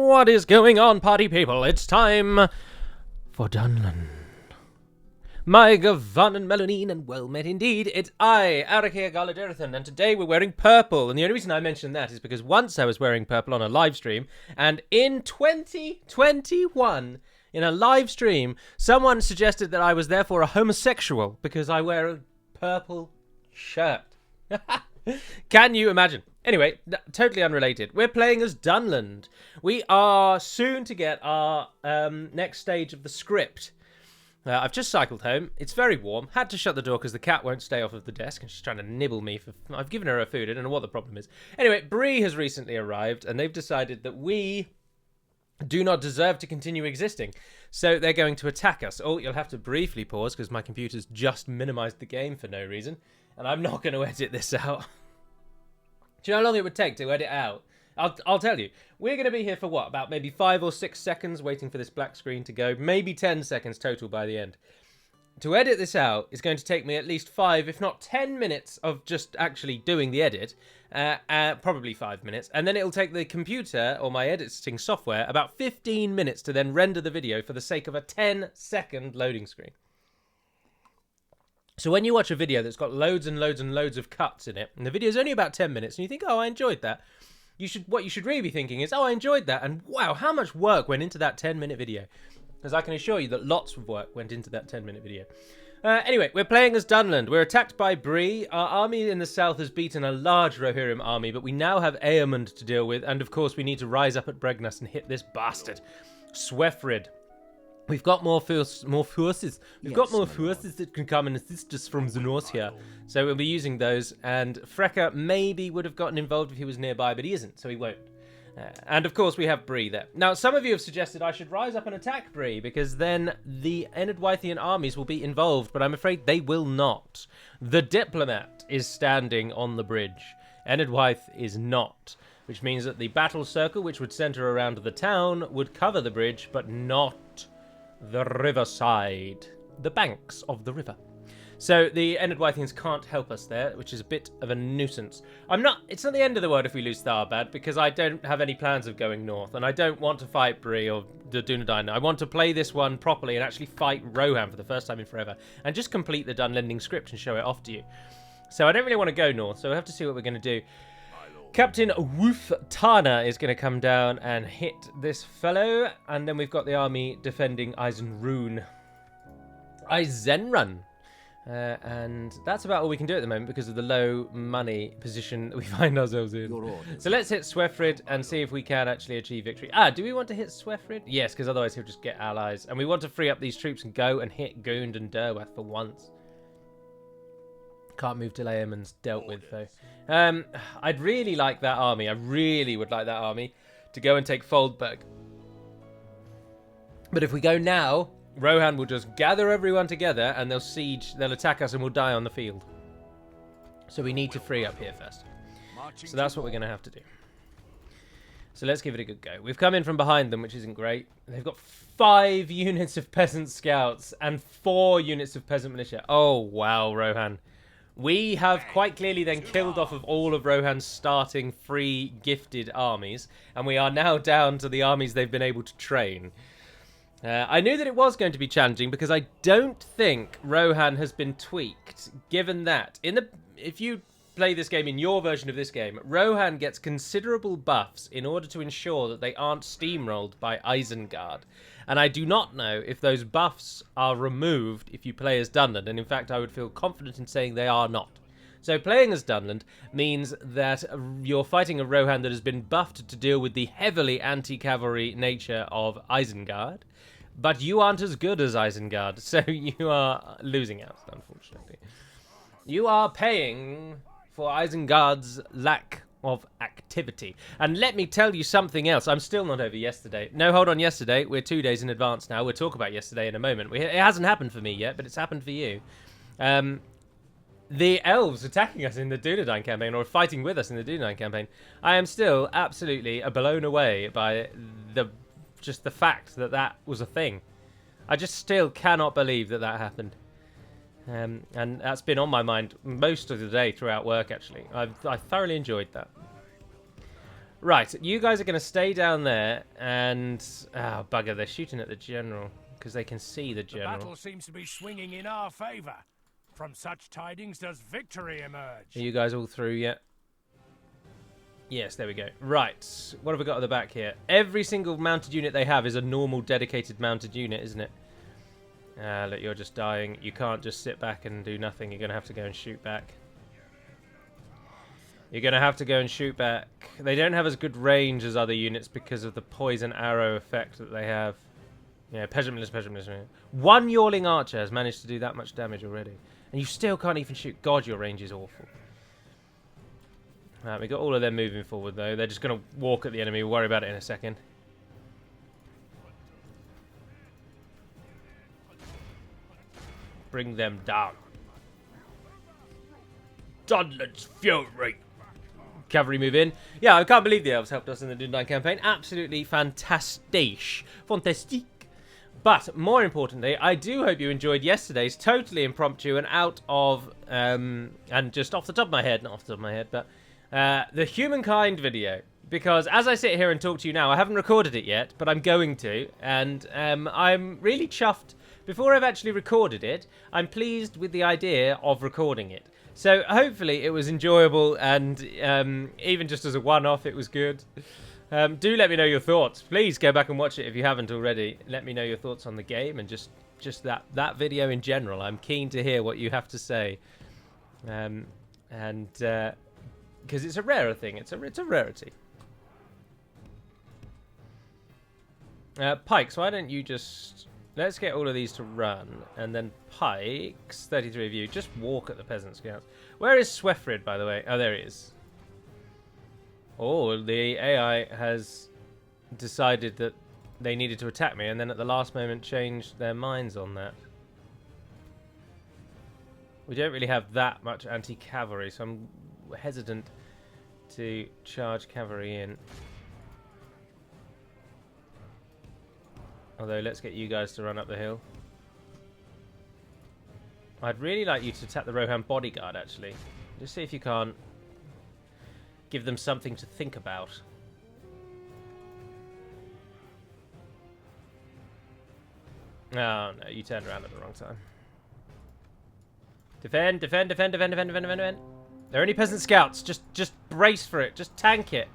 What is going on, party people? It's time for Dunland. My Gavan and Melanine, and well met indeed. It's I, Arakia Galadirthan, and today we're wearing purple. And the only reason I mention that is because once I was wearing purple on a live stream, and in 2021, in a live stream, someone suggested that I was therefore a homosexual because I wear a purple shirt. Can you imagine? Anyway, totally unrelated. We're playing as Dunland. We are soon to get our next stage of the script. I've just cycled home. It's very warm. Had to shut the door because the cat won't stay off of the desk and she's trying to nibble me. I've given her food. I don't know what the problem is. Anyway, Bree has recently arrived and they've decided that we do not deserve to continue existing. So they're going to attack us. Oh, you'll have to briefly pause because my computer's just minimized the game for no reason. And I'm not going to edit this out. Do you know how long it would take to edit out? I'll tell you. We're going to be here for what? About maybe 5 or 6 seconds waiting for this black screen to go. Maybe 10 seconds total by the end. To edit this out is going to take me at least 5, if not 10 minutes of just actually doing the edit. Probably 5 minutes. And then it'll take the computer or my editing software about 15 minutes to then render the video for the sake of a 10-second loading screen. So when you watch a video that's got loads and loads and loads of cuts in it, and the video's only about 10 minutes, and you think, oh, I enjoyed that, what you should really be thinking is, oh, I enjoyed that, and wow, how much work went into that 10-minute video? Because I can assure you that lots of work went into that 10-minute video. Anyway, we're playing as Dunland. We're attacked by Bree. Our army in the south has beaten a large Rohirrim army, but we now have Eamund to deal with, and of course we need to rise up at Bregnas and hit this bastard, Swefrid. We've got more forces. We've got more forces that can come and assist us from the north here. So we'll be using those. And Freka maybe would have gotten involved if he was nearby, but he isn't, so he won't. And of course, we have Bree there. Now, some of you have suggested I should rise up and attack Bree, because then the Enedwythian armies will be involved, but I'm afraid they will not. The diplomat is standing on the bridge. Enedwyth is not, which means that the battle circle, which would center around the town, would cover the bridge, but not the riverside, the banks of the river. So the Enedwythians can't help us there, which is a bit of a nuisance. It's not the end of the world if we lose Tharbad, because I don't have any plans of going north, and I don't want to fight Bree or the Dunedain. I want to play this one properly and actually fight Rohan for the first time in forever, and just complete the Dunlending script and show it off to you. So I don't really want to go north, so we'll have to see what we're going to do. Captain Woof Tana is going to come down and hit this fellow. And then we've got the army defending Eisenrun. And that's about all we can do at the moment because of the low money position that we find ourselves in. So let's hit Swefrid and see if we can actually achieve victory. Do we want to hit Swefrid? Yes, because otherwise he'll just get allies. And we want to free up these troops and go and hit Gund and Derwath for once. Can't move till Eamund's dealt with, though. I'd really like that army. I really would like that army to go and take Foldberg. But if we go now, Rohan will just gather everyone together and they'll attack us and we'll die on the field. So we need to free up here first. So that's what we're going to have to do. So let's give it a good go. We've come in from behind them, which isn't great. They've got 5 units of peasant scouts and 4 units of peasant militia. Oh, wow, Rohan. We have quite clearly then killed off of all of Rohan's starting free gifted armies, and we are now down to the armies they've been able to train. I knew that it was going to be challenging because I don't think Rohan has been tweaked, given that if you play this game in your version of this game, Rohan gets considerable buffs in order to ensure that they aren't steamrolled by Isengard. And I do not know if those buffs are removed if you play as Dunland, and in fact I would feel confident in saying they are not. So playing as Dunland means that you're fighting a Rohan that has been buffed to deal with the heavily anti-cavalry nature of Isengard, but you aren't as good as Isengard, so you are losing out, unfortunately. You are paying for Isengard's lack of activity. And let me tell you something else. I'm still not over yesterday. No, hold on, yesterday. We're 2 days in advance now. We'll talk about yesterday in a moment. It hasn't happened for me yet, but it's happened for you. The elves attacking us in the Dunedain campaign, or fighting with us in the Dunedain campaign. I am still absolutely blown away by just the fact that that was a thing. I just still cannot believe that happened. And that's been on my mind most of the day throughout work, actually. I thoroughly enjoyed that. Right, you guys are going to stay down there and... Oh, bugger, they're shooting at the general because they can see the general. The battle seems to be swinging in our favour. From such tidings does victory emerge. Are you guys all through yet? Yes, there we go. Right, what have we got at the back here? Every single mounted unit they have is a normal dedicated mounted unit, isn't it? Look, you're just dying. You can't just sit back and do nothing. You're going to have to go and shoot back. You're going to have to go and shoot back. They don't have as good range as other units because of the poison arrow effect that they have. Yeah, Peasant. One Yawling Archer has managed to do that much damage already. And you still can't even shoot. God, your range is awful. Right, we got all of them moving forward, though. They're just going to walk at the enemy. We'll worry about it in a second. Bring them down. Dunland's fury. Cavalry move in. Yeah, I can't believe the elves helped us in the Dunland campaign. Absolutely fantastic. Fantastique. But more importantly, I do hope you enjoyed yesterday's totally impromptu and out of, and just off the top of my head, not off the top of my head, but the Humankind video. Because as I sit here and talk to you now, I haven't recorded it yet, but I'm going to. And I'm really chuffed. Before I've actually recorded it, I'm pleased with the idea of recording it. So hopefully it was enjoyable, and even just as a one-off, it was good. Do let me know your thoughts. Please go back and watch it if you haven't already. Let me know your thoughts on the game and just that video in general. I'm keen to hear what you have to say, because it's a rarer thing. It's a rarity. Pikes, why don't you just... Let's get all of these to run, and then Pikes, 33 of you, just walk at the Peasant Scouts. Where is Swefrid, by the way? Oh, there he is. Oh, the AI has decided that they needed to attack me, and then at the last moment changed their minds on that. We don't really have that much anti-cavalry, so I'm hesitant to charge cavalry in. Although, let's get you guys to run up the hill. I'd really like you to attack the Rohan bodyguard, actually. Just see if you can't give them something to think about. Oh, no, you turned around at the wrong time. Defend. They're only Peasant Scouts. Just brace for it. Just tank it.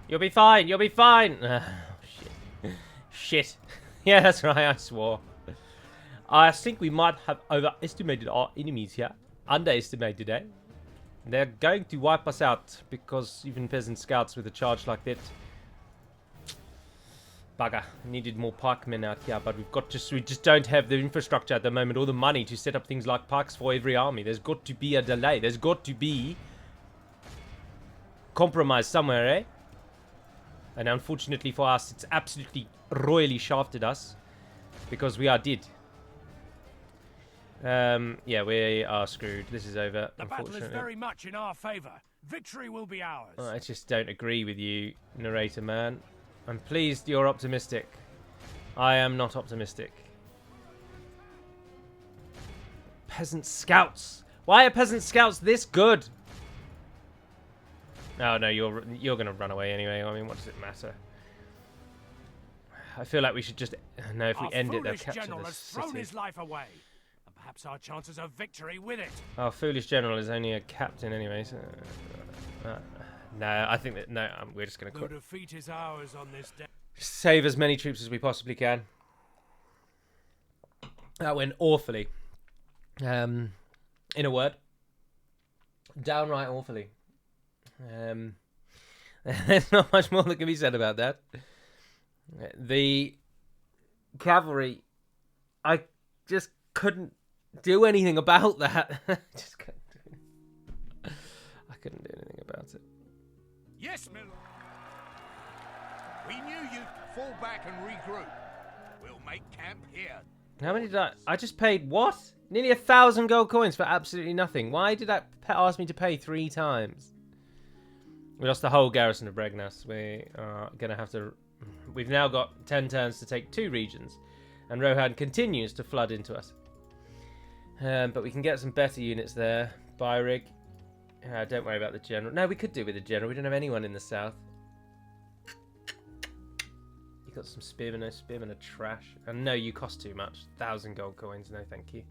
You'll be fine. You'll be fine. Oh, shit. Shit. Yeah, that's right, I swore. I think we might have overestimated our enemies here. Underestimated, eh? They're going to wipe us out because even Peasant Scouts with a charge like that. Bugger. Needed more pikemen out here, but we just don't have the infrastructure at the moment or the money to set up things like pikes for every army. There's got to be a delay. There's got to be compromise somewhere, eh? And unfortunately for us, it's absolutely royally shafted us because we are dead. Yeah, we are screwed. This is over. The battle is very much in our favour. Victory will be ours. I just don't agree with you, narrator man. I'm pleased you're optimistic. I am not optimistic. Peasant Scouts. Why are Peasant Scouts this good? Oh no, you're gonna run away anyway. I mean, what does it matter? I feel like we should just if we end it, they'll capture the city. Thrown his life away, and perhaps our chances of victory with it. Our foolish general is only a captain anyway. So, no, I think that we're just gonna quit. The defeat is ours on this day. Save as many troops as we possibly can. That went awfully. In a word, downright awfully. There's not much more that can be said about that. The cavalry, I just couldn't do anything about that. I couldn't do anything about it. Yes, Miller. We knew you'd fall back and regroup. We'll make camp here. How many did I just paid what? Nearly 1,000 gold coins for absolutely nothing. Why did that ask me to pay 3 times? We lost the whole garrison of Bregnas. We are going to have to... We've now got 10 turns to take 2 regions. And Rohan continues to flood into us. But we can get some better units there. Byrig. Don't worry about the general. No, we could do with the general. We don't have anyone in the south. You got some spearmen. No spearmen are trash. And no, you cost too much. 1,000 gold coins. No, thank you.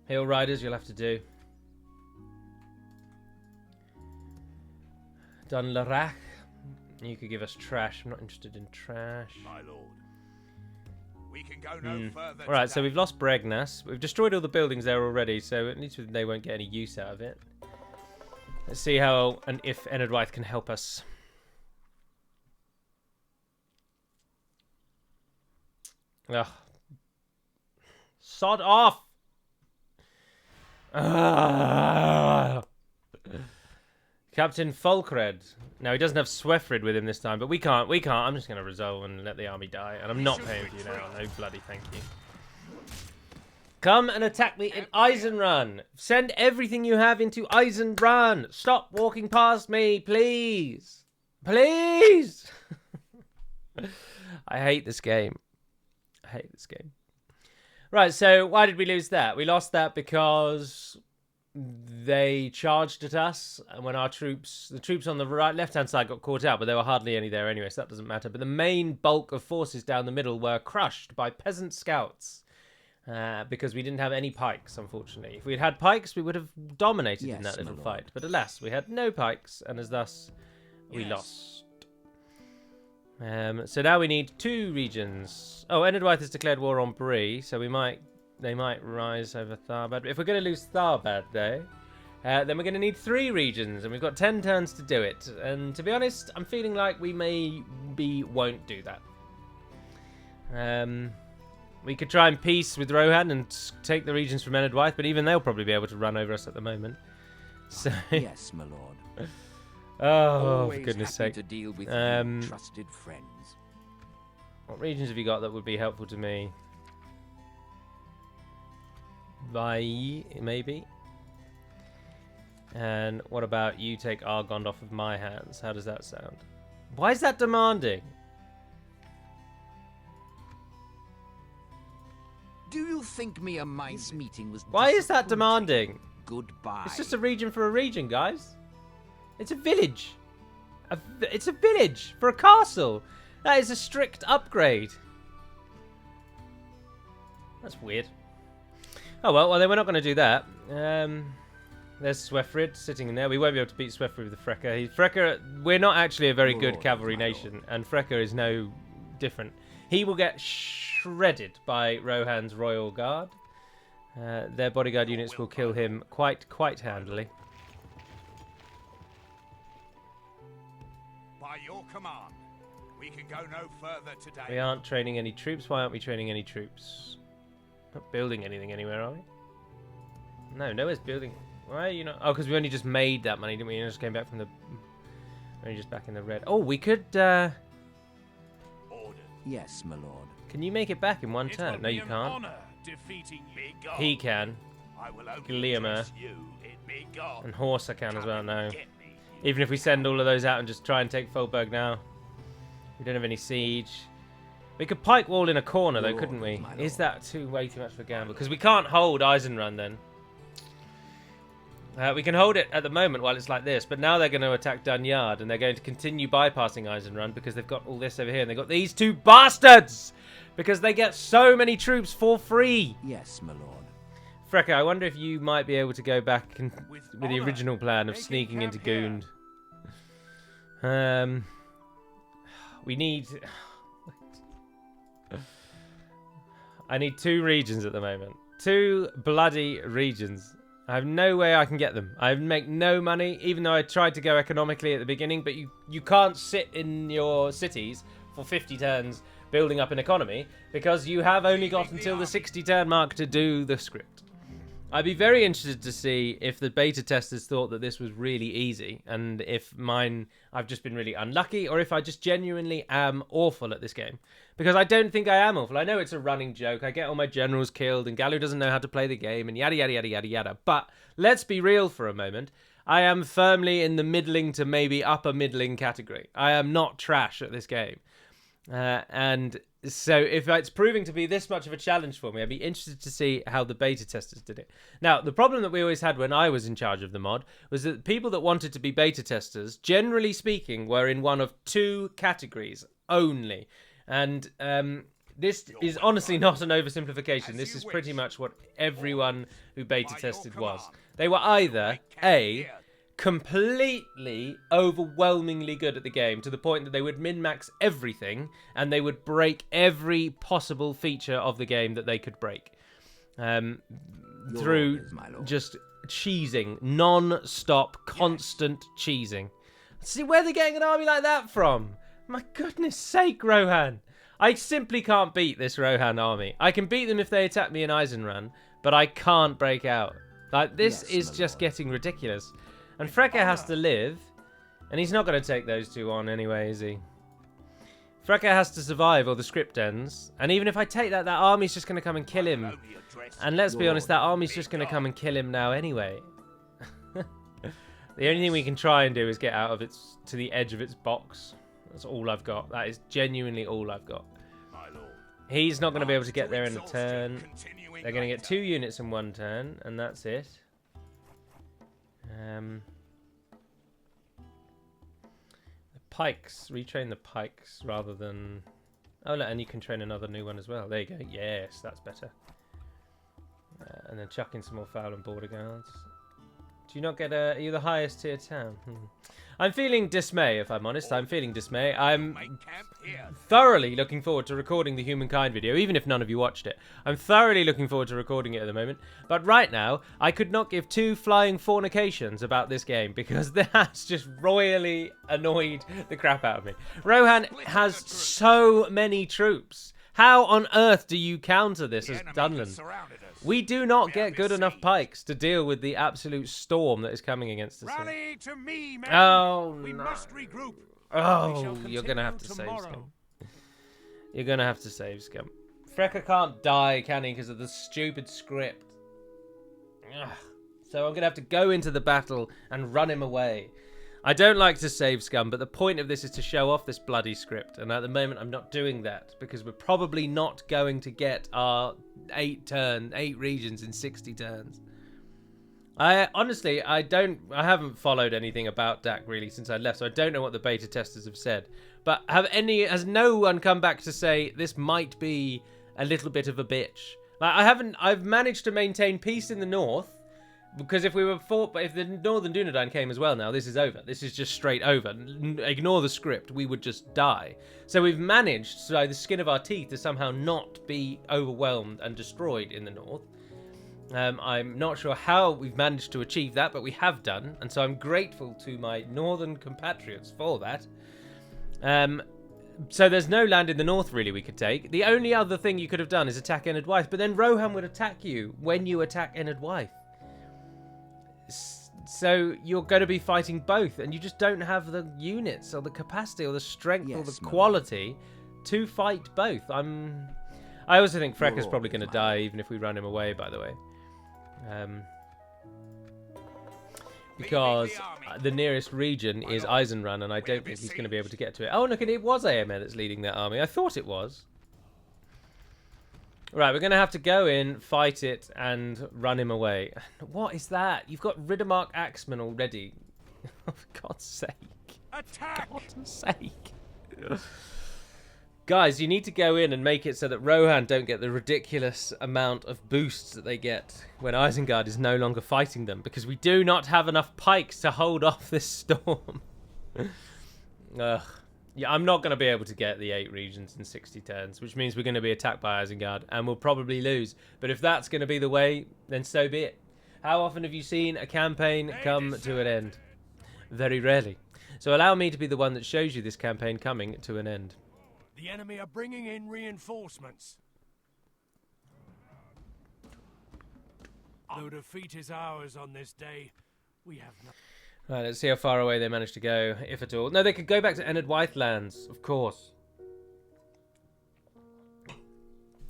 Hill riders, you'll have to do. Dunland. You could give us trash. I'm not interested in trash. My lord. We can go no further. All right, so we've lost Bregnas. We've destroyed all the buildings there already, so at least they won't get any use out of it. Let's see how and if Enedwaith can help us. Ugh. Sod off! Captain Fulkred. Now, he doesn't have Swefrid with him this time, but we can't. I'm just going to resolve and let the army die. And I'm not paying for you now. No bloody thank you. Come and attack me in Eisenrun. Send everything you have into Eisenrun. Stop walking past me, please. Please! I hate this game. I hate this game. Right, so why did we lose that? We lost that because they charged at us, and when the troops on the left-hand side got caught out, but there were hardly any there anyway, so that doesn't matter. But the main bulk of forces down the middle were crushed by peasant scouts because we didn't have any pikes, unfortunately. If we had had pikes, we would have dominated in that little fight. But alas, we had no pikes, and as thus, we lost. So now we need 2 regions. Oh, Enedwaith has declared war on Bree, so they might rise over Tharbad. If we're going to lose Tharbad, though, then we're going to need 3 regions, and we've got 10 turns to do it. And to be honest, I'm feeling like we won't do that. We could try and peace with Rohan and take the regions from Enedwaith, but even they'll probably be able to run over us at the moment. So yes, my lord. Oh, for goodness sake. To deal with trusted friends. What regions have you got that would be helpful to me? Vai, maybe? And what about you take Argond off of my hands? How does that sound? Why is that demanding? Do you think me and mine's meeting was... Why is that demanding? Goodbye. It's just a region for a region, guys. It's a village. It's a village for a castle. That is a strict upgrade. That's weird. Oh, well, then we're not going to do that. There's Swefrid sitting in there. We won't be able to beat Swefrid with the Frecker. Frecker, we're not actually a very good cavalry nation, and Frecker is no different. He will get shredded by Rohan's Royal Guard. Their bodyguard units will kill him quite handily. By your command, we can go no further today. We aren't training any troops. Why aren't we training any troops? Not building anything anywhere, are we? No, nowhere's building. Why are you not? Oh, because we only just made that money, didn't we? You just came back from the... Only just back in the red. Oh, we could... Order. Yes, my lord. Can you make it back in one turn? No, you can't. He can. Gleamer. And Horse I can as well, no. Even if we send all of those out and just try and take Fulberg now. We don't have any siege. We could pike wall in a corner though, couldn't we? Is that way too much of a gamble? Because we can't hold Eisenrun then. We can hold it at the moment while it's like this, but now they're going to attack Dunyard and they're going to continue bypassing Eisenrun because they've got all this over here and they've got these 2 bastards! Because they get so many troops for free! Yes, my lord. Frecker, I wonder if you might be able to go back and, with the original plan of sneaking into Gund. We need... I need 2 regions at the moment. 2 bloody regions. I have no way I can get them. I make no money, even though I tried to go economically at the beginning, but you can't sit in your cities for 50 turns building up an economy because you have only got until the 60 turn mark to do the script. I'd be very interested to see if the beta testers thought that this was really easy and if I've just been really unlucky or if I just genuinely am awful at this game. Because I don't think I am awful. I know it's a running joke. I get all my generals killed and Galu doesn't know how to play the game and yada, yada, yada, yada, yada. But let's be real for a moment. I am firmly in the middling to maybe upper middling category. I am not trash at this game. And so if it's proving to be this much of a challenge for me, I'd be interested to see how the beta testers did it. Now, the problem that we always had when I was in charge of the mod was that people that wanted to be beta testers, generally speaking, were in one of 2 categories only. And this is honestly not an oversimplification. This is pretty much what everyone who beta tested was. They were either A, completely overwhelmingly good at the game to the point that they would min-max everything and they would break every possible feature of the game that they could break. Through just cheesing, non-stop, constant cheesing. See, where are they getting an army like that from? My goodness sake, Rohan. I simply can't beat this Rohan army. I can beat them if they attack me in Eisenrun, but I can't break out. Like, this is just getting ridiculous. And Freke has to live, and he's not going to take those two on anyway, is he? Freke has to survive or the script ends. And even if I take that, that army's just going to come and kill him. And let's be honest, that army's just going to come and kill him now anyway. The only thing we can try and do is get out of its to the edge of its box. That's all I've got. That is genuinely all I've got. He's not going to be able to get there in a turn. They're going to get 2 units in 1 turn, and that's it. The pikes. Retrain the pikes rather than... Oh, no, and you can train another new one as well. There you go. Yes, that's better. And then chuck in some more foul and border guards. Do you not get a... Are you the highest tier town? I'm feeling dismay, if I'm honest. I'm feeling dismay. I'm thoroughly looking forward to recording the Humankind video, even if none of you watched it. I'm thoroughly looking forward to recording it at the moment. But right now, I could not give 2 flying fornications about this game because that's just royally annoyed the crap out of me. Rohan has so many troops. How on earth do you counter this as Dunland? We do not get good enough pikes to deal with the absolute storm that is coming against us. Rally to me, men. Oh, we no. must regroup. Oh, you're going to have to save Scum. You're going to have to save Scum. Freke can't die, can he, because of the stupid script. Ugh. So I'm going to have to go into the battle and run him away. I don't like to save Scum, but the point of this is to show off this bloody script. And at the moment, I'm not doing that because we're probably not going to get our 8 regions in 60 turns. I haven't followed anything about Dac really since I left, so I don't know what the beta testers have said. But has no one come back to say this might be a little bit of a bitch? Like, I've managed to maintain peace in the north. Because if we were fought, but if the Northern Dunedain came as well now, this is over. This is just straight over. Ignore the script, we would just die. So we've managed, by the skin of our teeth, to somehow not be overwhelmed and destroyed in the north. I'm not sure how we've managed to achieve that, but we have done. And so I'm grateful to my northern compatriots for that. So there's no land in the north, really, we could take. The only other thing you could have done is attack Enid Wythe, but then Rohan would attack you when you attack Enid Wythe. So you're going to be fighting both, and you just don't have the units or the capacity or the strength or the quality to fight both. I also think Freke's probably going to die even if we run him away, by the way. Because the nearest region is Eisenrun, and I don't think he's going to be able to get to it. Oh, look, it was AMA that's leading that army. I thought it was. Right, we're going to have to go in, fight it, and run him away. What is that? You've got Riddermark Axemen already. Oh, for God's sake. Attack! For God's sake. Guys, you need to go in and make it so that Rohan don't get the ridiculous amount of boosts that they get when Isengard is no longer fighting them, because we do not have enough pikes to hold off this storm. Ugh. Yeah, I'm not going to be able to get the 8 regions in 60 turns, which means we're going to be attacked by Isengard, and we'll probably lose. But if that's going to be the way, then so be it. How often have you seen a campaign come to an end? Very rarely. So allow me to be the one that shows you this campaign coming to an end. The enemy are bringing in reinforcements. Though defeat is ours on this day, we have no... Right, let's see how far away they managed to go, if at all. No, they could go back to Enid Wythe lands, of course.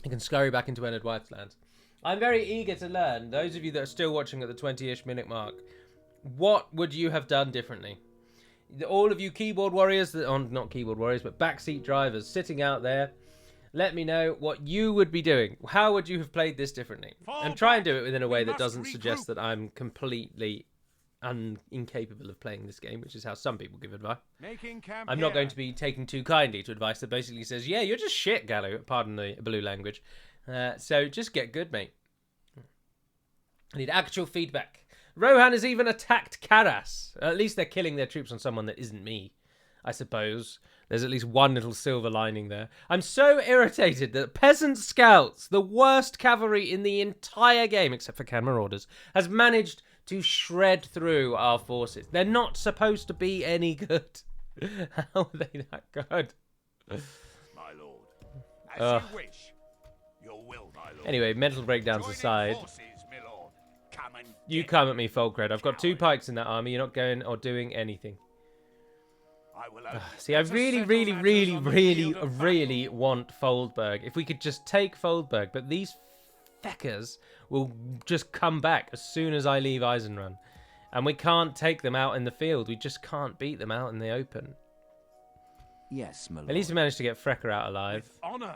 You can scurry back into Enid Wythe lands. I'm very eager to learn, those of you that are still watching at the 20-ish minute mark, what would you have done differently? All of you keyboard warriors, not keyboard warriors, but backseat drivers sitting out there, let me know what you would be doing. How would you have played this differently? And try and do it within a way that doesn't suggest that I'm completely incapable of playing this game, which is how some people give advice. Making camp I'm not here. going to be taking too kindly to advice that basically says, yeah, you're just shit, Gallo, pardon the blue language. So just get good, mate. I need actual feedback. Rohan has even attacked Karas. At least they're killing their troops on someone that isn't me, I suppose. There's at least one little silver lining there. I'm so irritated that Peasant Scouts, the worst cavalry in the entire game, except for camera orders, has managed to shred through our forces. They're not supposed to be any good. How are they that good? My lord. As you wish. Your will, my lord. Anyway, mental breakdowns Join in aside. forces, my lord. Come and You get come at me, Folkred. I've got 2 coward. pikes in that army. You're not going or doing anything. I will only See, I Let us really, settle really, matters really, on the really, field of really want Foldberg. If we could just take Foldberg, but these feckers will just come back as soon as I leave Eisenrun. And we can't take them out in the field. We just can't beat them out in the open. Yes, my lord. At least we managed to get Frecker out alive. With honor,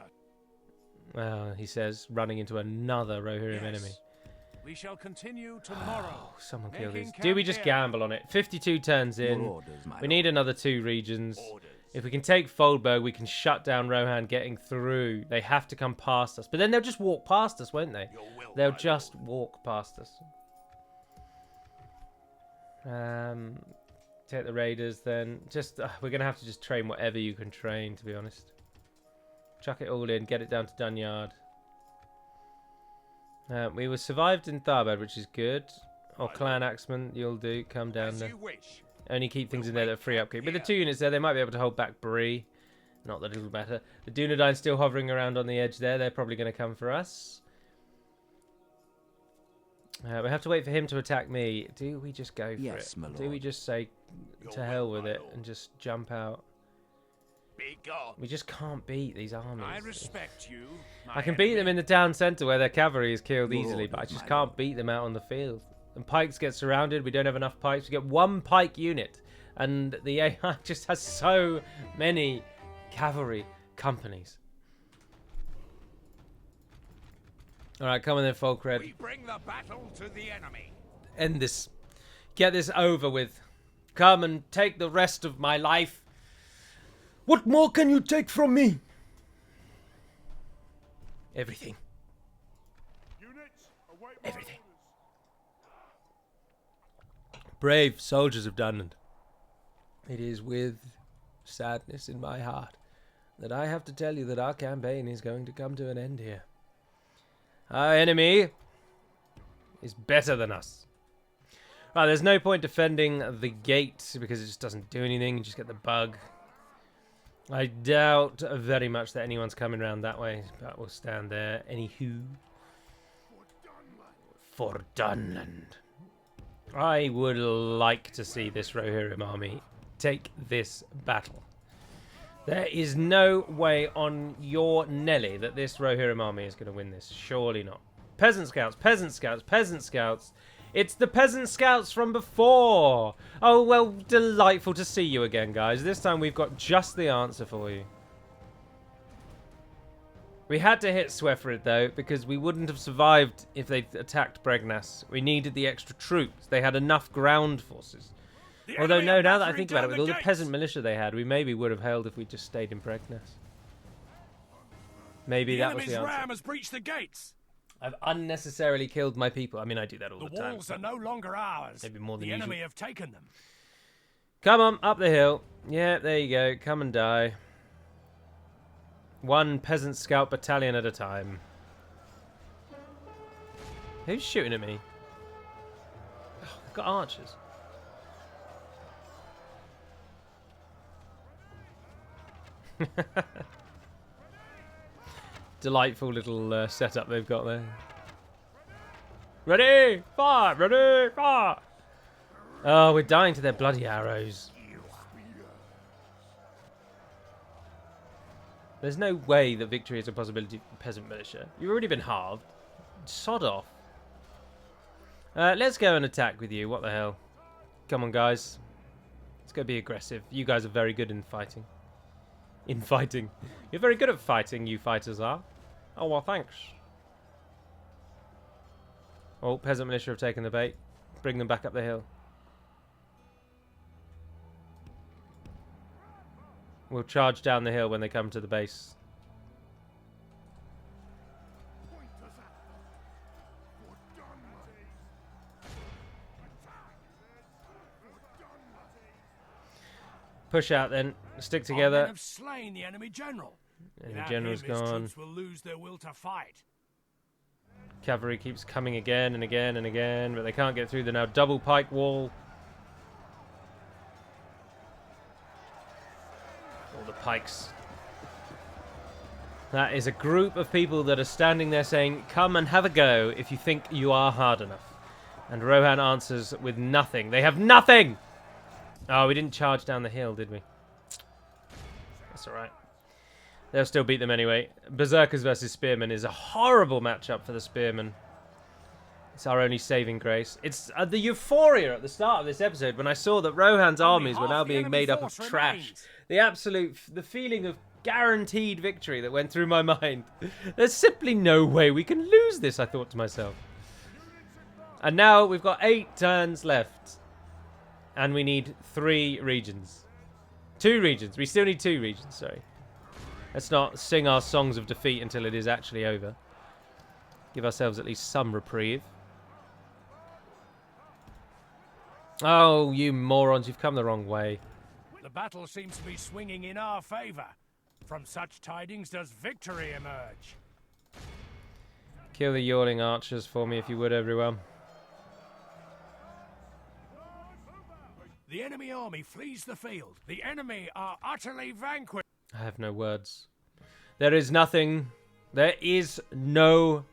Well, he says, running into another Rohirrim yes. enemy. We shall continue tomorrow. Oh, someone kill Making these. Do we camp just here. gamble on it? 52 turns Your in. orders, my We lord. need another 2 regions. orders. If we can take Foldberg, we can shut down Rohan getting through. They have to come past us. But then they'll just walk past us, won't they? Your will, They'll my just walk past us. Take the Raiders then. Just we're going to have to just train whatever you can train, to be honest. Chuck it all in. Get it down to Dunyard. We were survived in Tharbad, which is good. Or Clan Axeman, you'll do. Come down As there. you wish. Only keep things in there that are free upkeep. With the 2 units there, they might be able to hold back Bree. Not that it'll matter. The Dunedain still hovering around on the edge there. They're probably going to come for us. We have to wait for him to attack me. Do we just go for Yes, it? my Do we lord. just say to Your hell will, with my it lord. and just jump out? Be gone. We just can't beat these armies. I respect you. I can beat them in the town centre where their cavalry is killed Your easily, but I orders, just my can't lord. beat them out on the field. And pikes get surrounded. We don't have enough pikes. We get 1 pike unit. And the AI just has so many cavalry companies. Alright, come on then, Folkred. We bring the battle to the enemy. End this. Get this over with. Come and take the rest of my life. What more can you take from me? Everything. Units, await Everything. Brave soldiers of Dunland. It is with sadness in my heart that I have to tell you that our campaign is going to come to an end here. Our enemy is better than us. Right, there's no point defending the gate because it just doesn't do anything. You just get the bug. I doubt very much that anyone's coming around that way, but we'll stand there. Anywho. For Dunland. I would like to see this Rohirrim army take this battle. There is no way on your Nelly that this Rohirrim army is going to win this. Surely not. Peasant Scouts, Peasant Scouts, Peasant Scouts. It's the Peasant Scouts from before. Oh, well, delightful to see you again, guys. This time we've got just the answer for you. We had to hit Swefrid, though, because we wouldn't have survived if they'd attacked Bregnas. We needed the extra troops. They had enough ground forces. The Although, enemy no, are now that I battering think about it, down with all the gates. peasant militia they had, we maybe would have held if we just stayed in Bregnas. Maybe The that was enemy's the answer. ram has breached the gates. I've unnecessarily killed my people. I mean, I do that all The the time. walls are no longer ours. Maybe more than the usual. enemy have taken them. Come on, up the hill. Yeah, there you go. Come and die. 1 peasant scout battalion at a time. Who's shooting at me? Oh, I've got archers. Delightful little setup they've got there. Ready, fire! Ready, fire! Oh, we're dying to their bloody arrows. There's no way that victory is a possibility for peasant militia. You've already been halved. Sod off. Let's go and attack with you. What the hell? Come on, guys. Let's go be aggressive. You guys are very good in fighting. In fighting. You're very good at fighting, you fighters are. Oh, well, thanks. Oh, peasant militia have taken the bait. Bring them back up the hill. We'll charge down the hill when they come to the base. Push out then. Stick Our together. men have slain the enemy general. And the Without general's him, his gone. troops will lose their will to fight. Cavalry keeps coming again and again and again, but they can't get through the now double pike wall. All the pikes. That is a group of people that are standing there saying, come and have a go if you think you are hard enough. And Rohan answers with nothing. They have nothing! Oh, we didn't charge down the hill, did we? That's alright. They'll still beat them anyway. Berserkers versus Spearmen is a horrible matchup for the Spearmen. It's our only saving grace. It's the euphoria at the start of this episode when I saw that Rohan's armies were now being made up of trash. The feeling of guaranteed victory that went through my mind. There's simply no way we can lose this, I thought to myself. And now we've got 8 turns left. And we need 3 regions. 2 regions. We still need 2 regions, sorry. Let's not sing our songs of defeat until it is actually over. Give ourselves at least some reprieve. Oh, you morons, you've come the wrong way. The battle seems to be swinging in our favor. From such tidings does victory emerge. Kill the yawning archers for me if you would, everyone. The enemy army flees the field. The enemy are utterly vanquished. I have no words. There is nothing. There is no...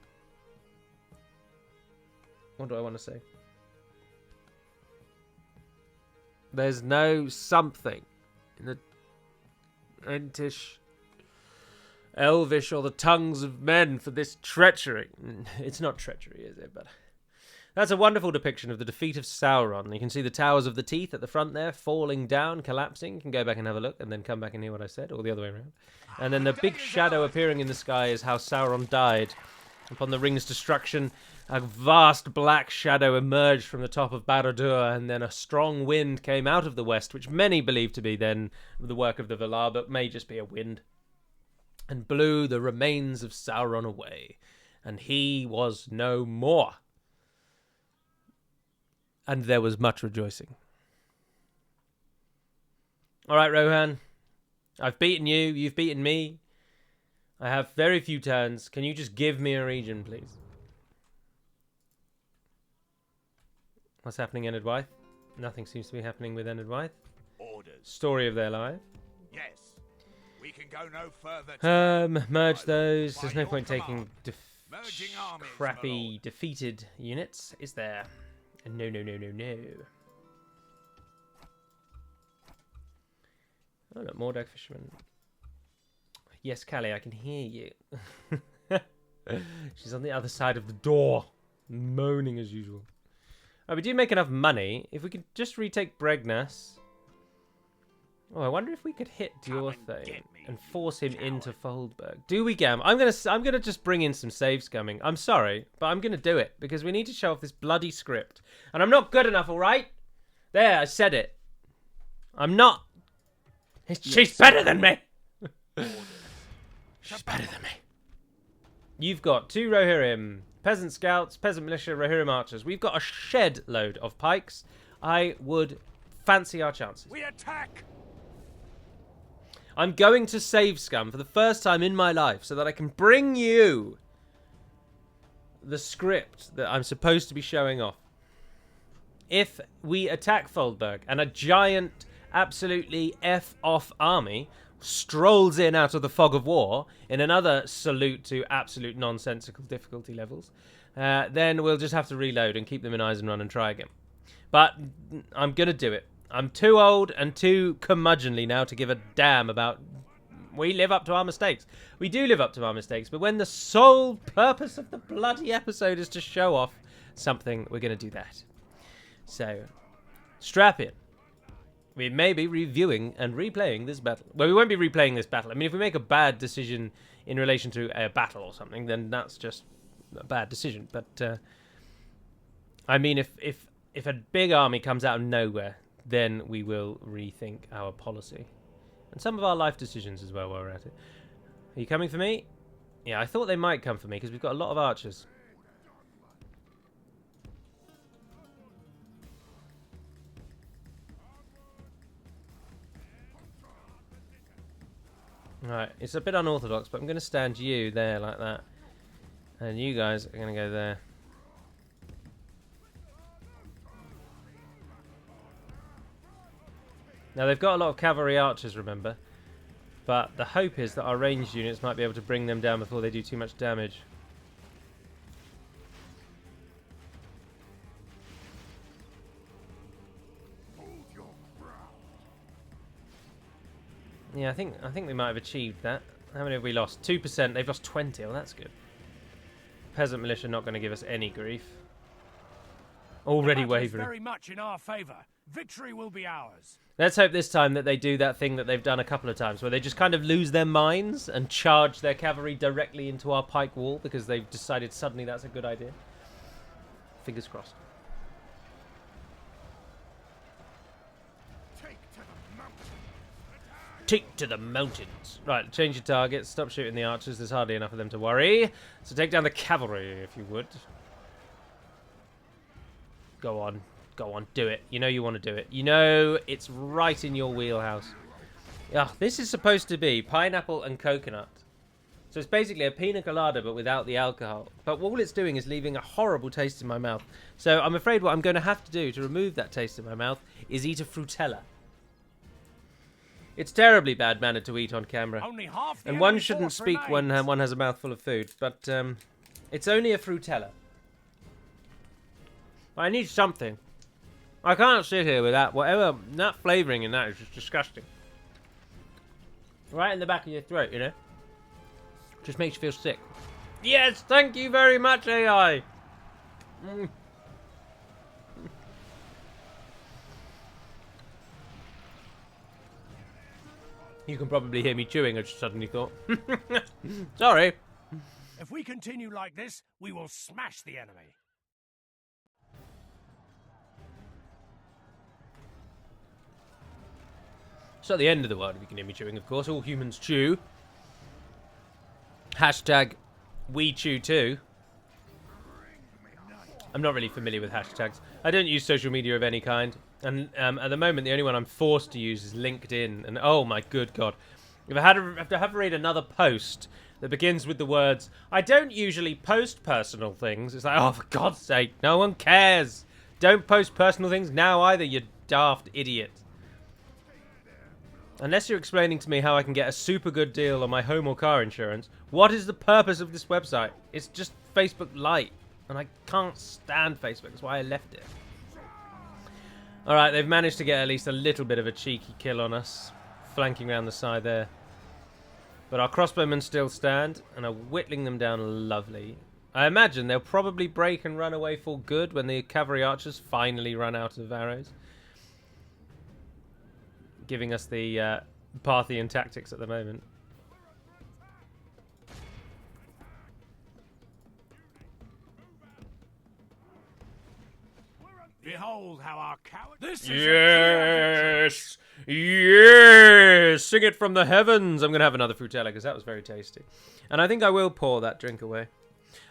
What do I want to say? There's no something in the Entish, Elvish, or the tongues of men for this treachery. It's not treachery, is it? But that's a wonderful depiction of the defeat of Sauron. You can see the Towers of the Teeth at the front there, falling down, collapsing. You can go back and have a look, and then come back and hear what I said, or the other way around. And then the big shadow appearing in the sky is how Sauron died. Upon the ring's destruction, a vast black shadow emerged from the top of Barad-dûr, and then a strong wind came out of the west, which many believe to be then the work of the Valar, but may just be a wind, and blew the remains of Sauron away. And he was no more. And there was much rejoicing. All right, Rohan. I've beaten you. You've beaten me. I have very few turns. Can you just give me a region, please? What's happening in Enid Nothing seems to be happening with Enid Orders. Story of their life. Yes. We can go no further. Merge those. There's no your point command. taking Merging armies, my crappy lord. defeated units, is there? No, no, no, no, no. Oh, look, more Dac fishermen. Yes, Callie, I can hear you. She's on the other side of the door, moaning as usual. Oh, we do make enough money. If we could just retake Bregnas. Oh, I wonder if we could hit Diorthane and force him into Foldberg. Do we, Gam? I'm gonna just bring in some save scumming. I'm sorry, but I'm gonna do it because we need to show off this bloody script. And I'm not good enough, all right? There, I said it. I'm not. She's better than me. She's better than me. You've got 2 Rohirrim, peasant scouts, peasant militia, Rohirrim archers. We've got a shed load of pikes. I would fancy our chances. We attack! I'm going to save scum for the first time in my life so that I can bring you the script that I'm supposed to be showing off. If we attack Foldberg and a giant, absolutely F-off army strolls in out of the fog of war in another salute to absolute nonsensical difficulty levels, then we'll just have to reload and keep them in Eisenrun and try again. But I'm going to do it. I'm too old and too curmudgeonly now to give a damn about... We live up to our mistakes. We do live up to our mistakes, but when the sole purpose of the bloody episode is to show off something, we're going to do that. So, strap in. We may be reviewing and replaying this battle. Well, we won't be replaying this battle. I mean, if we make a bad decision in relation to a battle or something, then that's just a bad decision. But, I mean, if a big army comes out of nowhere, then we will rethink our policy. And some of our life decisions as well while we're at it. Are you coming for me? Yeah, I thought they might come for me because we've got a lot of archers. Right, it's a bit unorthodox, but I'm going to stand you there like that. And you guys are going to go there. Now, they've got a lot of cavalry archers, remember. But the hope is that our ranged units might be able to bring them down before they do too much damage. Yeah, I think we might have achieved that. How many have we lost? 2%. They've lost 20. Oh, that's good. Peasant militia not going to give us any grief. Already wavering. Very much in our favour. Victory will be ours. Let's hope this time that they do that thing that they've done a couple of times, where they just kind of lose their minds and charge their cavalry directly into our pike wall because they've decided suddenly that's a good idea. Fingers crossed. Take to the mountains. Right, change your targets. Stop shooting the archers. There's hardly enough of them to worry. So take down the cavalry, if you would. Go on. Go on. Do it. You know you want to do it. You know it's right in your wheelhouse. Ugh, this is supposed to be pineapple and coconut. So it's basically a pina colada, but without the alcohol. But all it's doing is leaving a horrible taste in my mouth. So I'm afraid what I'm going to have to do to remove that taste in my mouth is eat a frutella. It's terribly bad mannered to eat on camera. Only half the And one enemy shouldn't force speak when remains. one has a mouthful of food. But it's only a frutella. I need something. I can't sit here with that. Whatever, that flavouring in that is just disgusting. Right in the back of your throat, you know? Just makes you feel sick. Yes, thank you very much, AI. You can probably hear me chewing, I just suddenly thought. Sorry. If we continue like this, we will smash the enemy. It's not the end of the world if you can hear me chewing, of course. All humans chew. Hashtag we chew too. I'm not really familiar with hashtags. I don't use social media of any kind. And at the moment, the only one I'm forced to use is LinkedIn. And oh my good God. If I have to read another post that begins with the words, I don't usually post personal things. It's like, oh, for God's sake, no one cares. Don't post personal things now either, you daft idiot. Unless you're explaining to me how I can get a super good deal on my home or car insurance, what is the purpose of this website? It's just Facebook Lite. And I can't stand Facebook. That's why I left it. Alright, they've managed to get at least a little bit of a cheeky kill on us. Flanking around the side there. But our crossbowmen still stand and are whittling them down lovely. I imagine they'll probably break and run away for good when the cavalry archers finally run out of arrows. Giving us the Parthian tactics at the moment. Behold how our coward... This is Yes! Yes! Sing it from the heavens! I'm going to have another frutella because that was very tasty. And I think I will pour that drink away.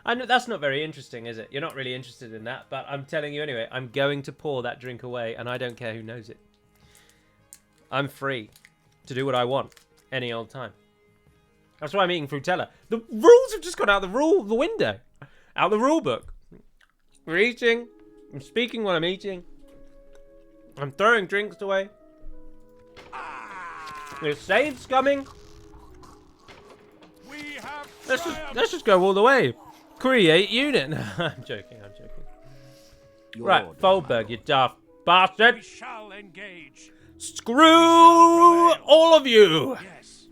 I know that's not very interesting, is it? You're not really interested in that, but I'm telling you anyway, I'm going to pour that drink away and I don't care who knows it. I'm free to do what I want any old time. That's why I'm eating frutella. The rules have just gone out the window. Out the rule book. We're eating. I'm speaking while I'm eating. I'm throwing drinks away. There's saves coming. We have Let's just go all the way. Create unit. I'm joking. Right, Foldberg, you daft bastard. We shall engage. Screw all of you. Yes.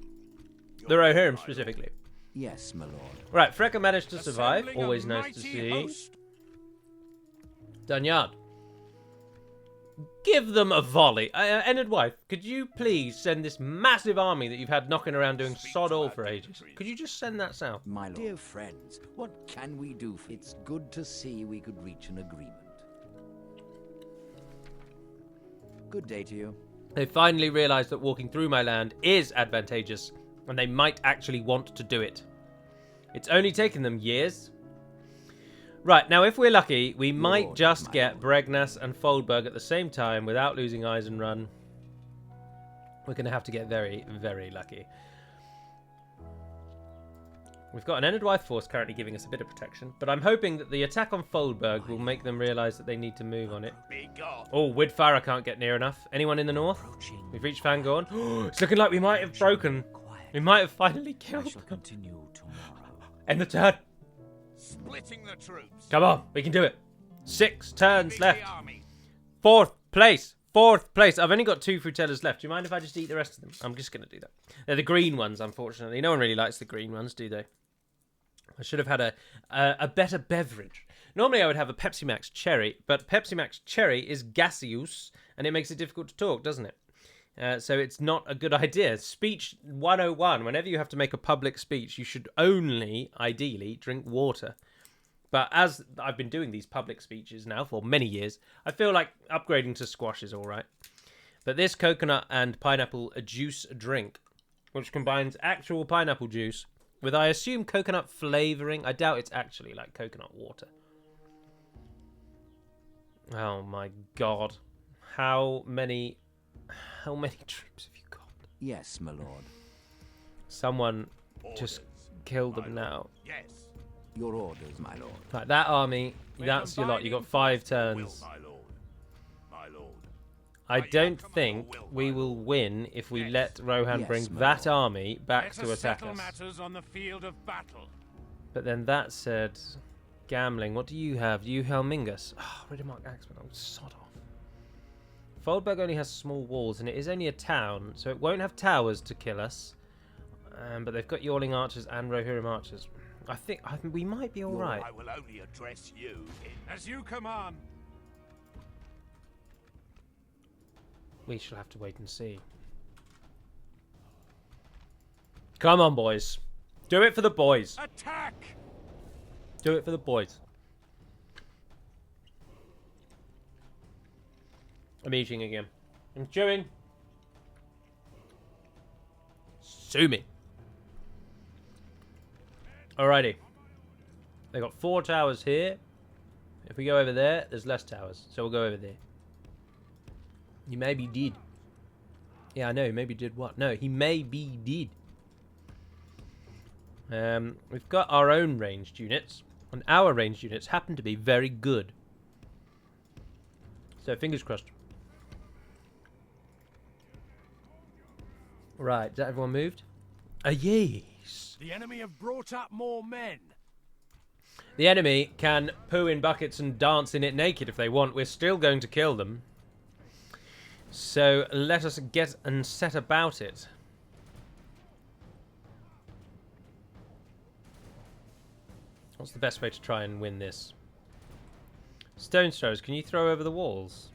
The Rohirrim specifically. Yes, my lord. Right, Freka managed to survive. Assembling a Always nice to mighty see. host. Dunyard. Give them a volley. Ennard Wife, could you please send this massive army that you've had knocking around doing sod all for ages? Could you just send that south? My lord. Dear friends, what can we do? It's good to see we could reach an agreement. Good day to you. They finally realised that walking through my land is advantageous, and they might actually want to do it. It's only taken them years. Right, now if we're lucky, we might just get Bregnas and Foldberg at the same time without losing Eisenrun. We're going to have to get very, very lucky. We've got an Enedwythe force currently giving us a bit of protection, but I'm hoping that the attack on Foldberg will make them realise that they need to move on it. Oh, Widfire can't get near enough. Anyone in the north? We've reached Fangorn. It's looking like we might have broken. We might have finally killed them. End the turn. Splitting the troops. Come on, we can do it. 6 turns left. 4th place. 4th place. I've only got 2 Frutellers left. Do you mind if I just eat the rest of them? I'm just going to do that. They're the green ones, unfortunately. No one really likes the green ones, do they? I should have had a better beverage. Normally I would have a Pepsi Max Cherry, but Pepsi Max Cherry is gaseous, and it makes it difficult to talk, doesn't it? So it's not a good idea. Speech 101. Whenever you have to make a public speech, you should only, ideally, drink water. But as I've been doing these public speeches now for many years, I feel like upgrading to squash is all right. But this coconut and pineapple juice drink, which combines actual pineapple juice with, I assume, coconut flavouring. I doubt it's actually like coconut water. Oh my god. How many troops have you got? Yes, my lord. Someone just killed them now. Yes. Your orders, my lord. Right, that army, that's your lot. You got 5 turns. My lord. My lord. I don't think we will win if we let Rohan bring that army back to attack us. Matters on the field of battle. But then that said, gambling. What do you have? Do you Helmingus? Oh, Riddermark Axeman. I'm sod off. Foldberg only has small walls, and it is only a town, so it won't have towers to kill us. But they've got Yawling Archers and Rohirrim Archers. I think we might be all right. I will only address you As you command. We shall have to wait and see. Come on, boys. Do it for the boys. Attack! Do it for the boys. I'm eating again. I'm chewing. Sue me. Alrighty. They got 4 towers here. If we go over there, there's less towers. So we'll go over there. He maybe did. Yeah, I know. Maybe did what? No, he maybe did. We've got our own ranged units. And our ranged units happen to be very good. So, fingers crossed. Right, is that everyone moved? Yes. The enemy have brought up more men. The enemy can poo in buckets and dance in it naked if they want. We're still going to kill them. So let us get and set about it. What's the best way to try and win this? Stone throws, can you throw over the walls?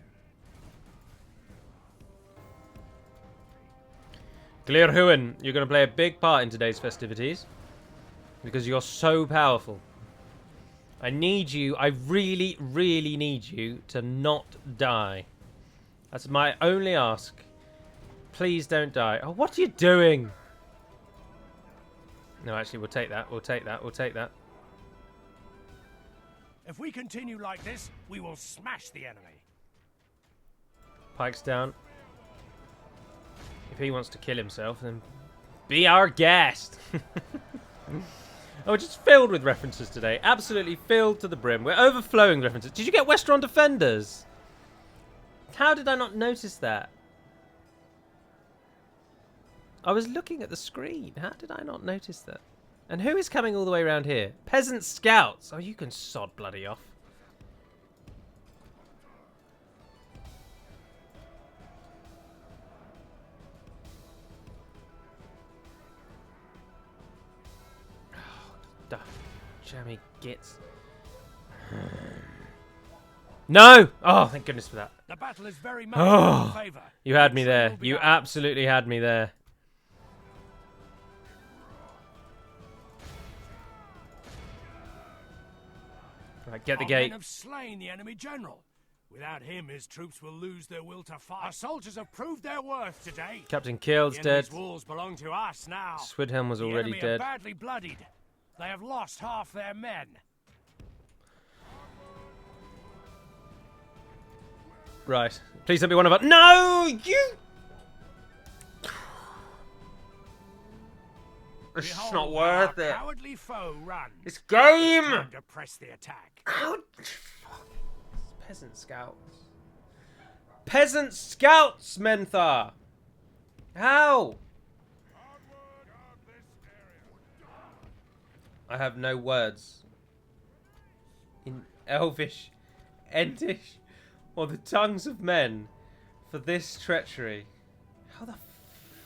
Glirhuin, you're going to play a big part in today's festivities. Because you're so powerful. I need you, I really, really need you to not die. That's my only ask. Please don't die. Oh, what are you doing? No, actually, we'll take that. We'll take that. We'll take that. If we continue like this, we will smash the enemy. Pikes down. If he wants to kill himself, then be our guest. Oh, just filled with references today. Absolutely filled to the brim. We're overflowing with references. Did you get Westron Defenders? How did I not notice that? I was looking at the screen. How did I not notice that? And who is coming all the way around here? Peasant Scouts. Oh, you can sod bloody off. Oh, jammy gits. No! Oh, thank goodness for that. The battle is very much in our favor. You had me there. You absolutely had me there. Right, get the Our gate. men have slain the enemy general. Without him, his troops will lose their will to fight. Our soldiers have proved their worth today. Captain Keel's The dead. enemy's walls belong to us now. Swidhelm was already the enemy dead. are badly bloodied. They have lost half their men. Right. Please don't be one of us. No! You! It's Behold not how worth our it. Cowardly foe runs. This game! Time to press the attack. How? Peasant scouts. Peasant scouts, Menthar! How? I have no words. In Elvish, Entish, or the tongues of men for this treachery. How the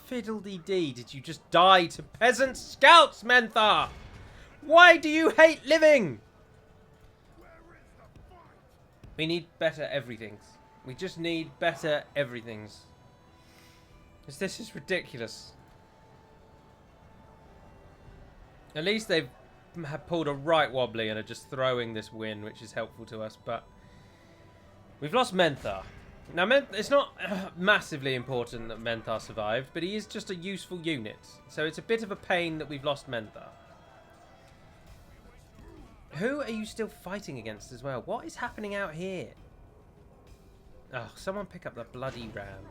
fiddle-dee-dee did you just die to peasant scouts, Menthar? Why do you hate living? We need better everythings. We just need better everythings. Because this is ridiculous. At least they've have pulled a right wobbly and are just throwing this win, which is helpful to us, but we've lost Menthar. Now, it's not massively important that Menthar survived, but he is just a useful unit, so it's a bit of a pain that we've lost Menthar. Who are you still fighting against as well? What is happening out here? Oh, someone pick up the bloody ram.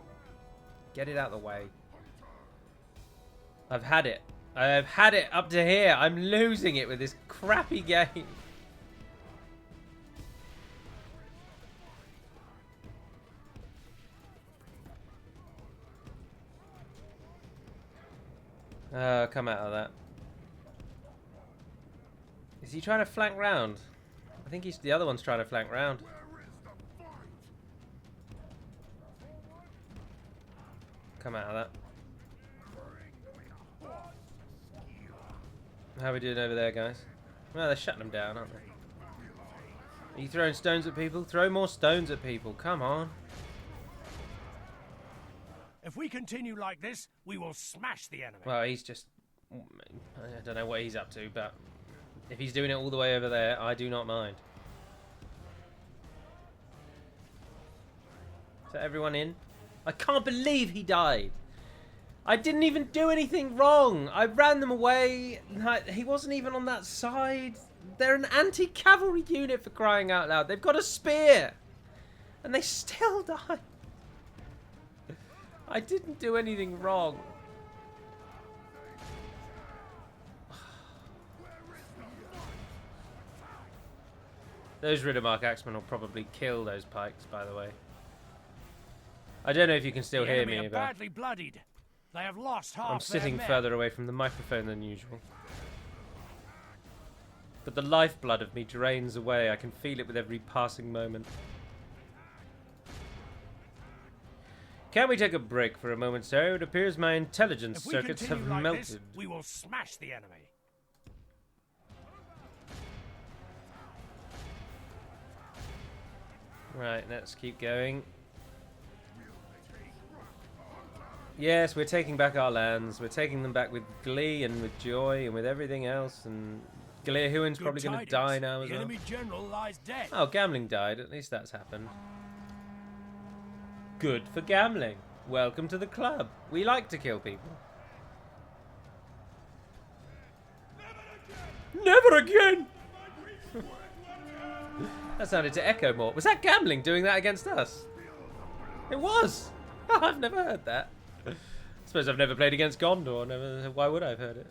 Get it out of the way. I've had it. I've had it up to here. I'm losing it with this crappy game. Come out of that. Is he trying to flank round? I think the other one's trying to flank round. Come out of that. How are we doing over there, guys? Well, they're shutting them down, aren't they? Are you throwing stones at people? Throw more stones at people. Come on. If we continue like this, we will smash the enemy. Well, he's just... I don't know what he's up to, but if he's doing it all the way over there, I do not mind. Is that everyone in? I can't believe he died. I didn't even do anything wrong. I ran them away. He wasn't even on that side. They're an anti-cavalry unit, for crying out loud. They've got a spear. And they still die. I didn't do anything wrong. Those Riddermark axemen will probably kill those pikes, by the way. I don't know if you can still hear me, but badly bloodied. They have lost half I'm sitting their men. further away from the microphone than usual. But the lifeblood of me drains away. I can feel it with every passing moment. Can we take a break for a moment, sir? It appears my intelligence circuits have like melted. This, we will smash the enemy. Right, let's keep going. Yes, we're taking back our lands. We're taking them back with glee and with joy and with everything else. And Gleerhuin's probably going to die now as well. The enemy general lies dead. Oh, Gambling died. At least that's happened. Good for Gambling. Welcome to the club. We like to kill people. Never again! That sounded to echo more. Was that Gambling doing that against us? It was! I've never heard that. I suppose I've never played against Gondor. Why would I have heard it?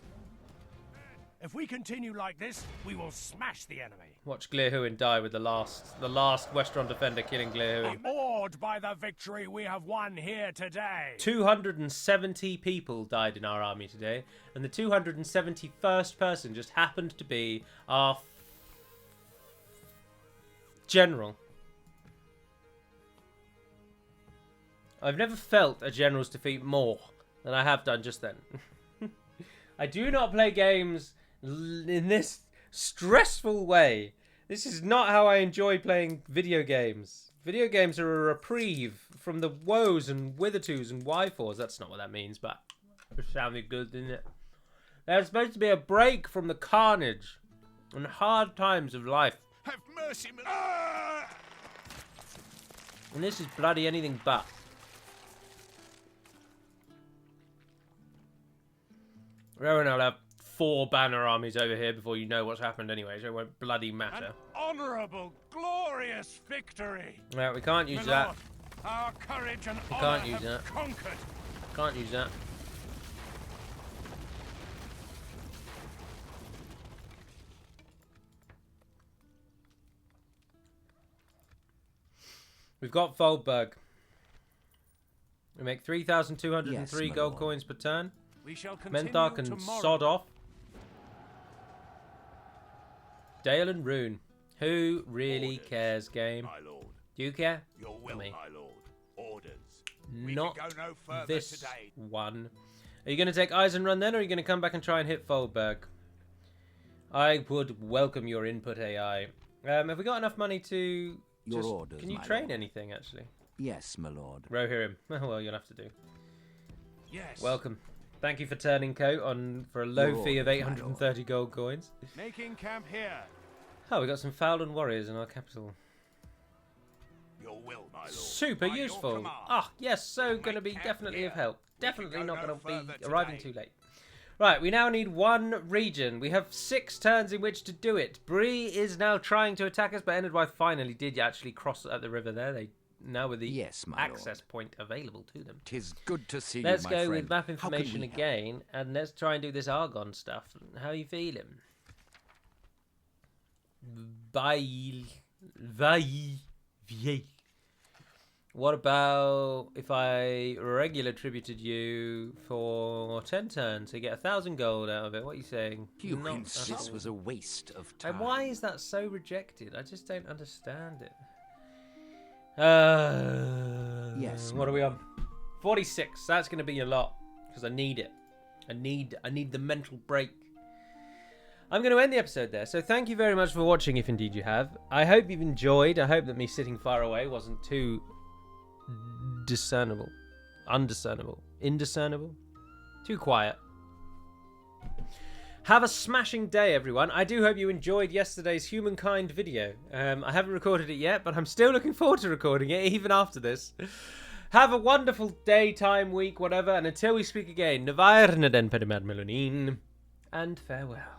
If we continue like this, we will smash the enemy. Watch Gleerhuin die with the last Westron defender killing Gleerhuin. Awed by the victory we have won here today. 270 people died in our army today, and the 271st person just happened to be our general. I've never felt a general's defeat more than I have done just then. I do not play games in this stressful way. This is not how I enjoy playing video games. Video games are a reprieve from the woes and withertoo's and why-fors. That's not what that means, but it sounded good, didn't it? They're supposed to be a break from the carnage and hard times of life. Have mercy, And this is bloody anything but. Rowan, I'll have 4 banner armies over here before you know what's happened anyway, so it won't bloody matter. An honourable, glorious victory. Well, we can't use My that. lord, our courage and We honour can't use have that. conquered. Can't use that. We've got Foldberg. We make 3,203 Yes, my gold lord. coins per turn. We shall continue Menthar can tomorrow. sod off. Dale and Rune. Who really Orders, cares, game? My lord. Do you care? Your will, me. my lord. Orders. We Not can go no further this today. one. Are you going to take Eisenrun then, or are you going to come back and try and hit Foldberg? I would welcome your input, AI. Have we got enough money to... Your orders, Can you my train lord. anything, actually? Yes, my lord. Row him. Well, you'll have to do. Yes. Welcome. Thank you for turning coat on for a low Your fee of orders, my 830 gold coins. Making camp here. Oh, we got some Fowland warriors in our capital. Your will, my lord. Super By your useful. command. Ah, yes, so We'll going to make be camp definitely of here. help. We can Definitely go not no going to be further arriving today. too late. Right, we now need 1 region. We have 6 turns in which to do it. Bree is now trying to attack us, but Enedwyth finally did actually cross at the river there. They now with the Yes, my access lord. point available to them. 'Tis good to see Let's you, my go friend. with map How can information we help? again, and let's try and do this Argon stuff. How are you feeling? Bye. What about if I regular tributed you for 10 turns to get 1,000 gold out of it? What are you saying? You Not insist at this all. was a waste of time. And why is that so rejected? I just don't understand it. Yes, What my are we on? 46. That's going to be a lot because I need it. I need the mental break. I'm going to end the episode there. So thank you very much for watching, if indeed you have. I hope you've enjoyed. I hope that me sitting far away wasn't too discernible, undiscernible, indiscernible, too quiet. Have a smashing day, everyone. I do hope you enjoyed yesterday's Humankind video. I haven't recorded it yet, but I'm still looking forward to recording it, even after this. Have a wonderful day, time, week, whatever, and until we speak again, Navarne den Pedimed Melonin, and farewell.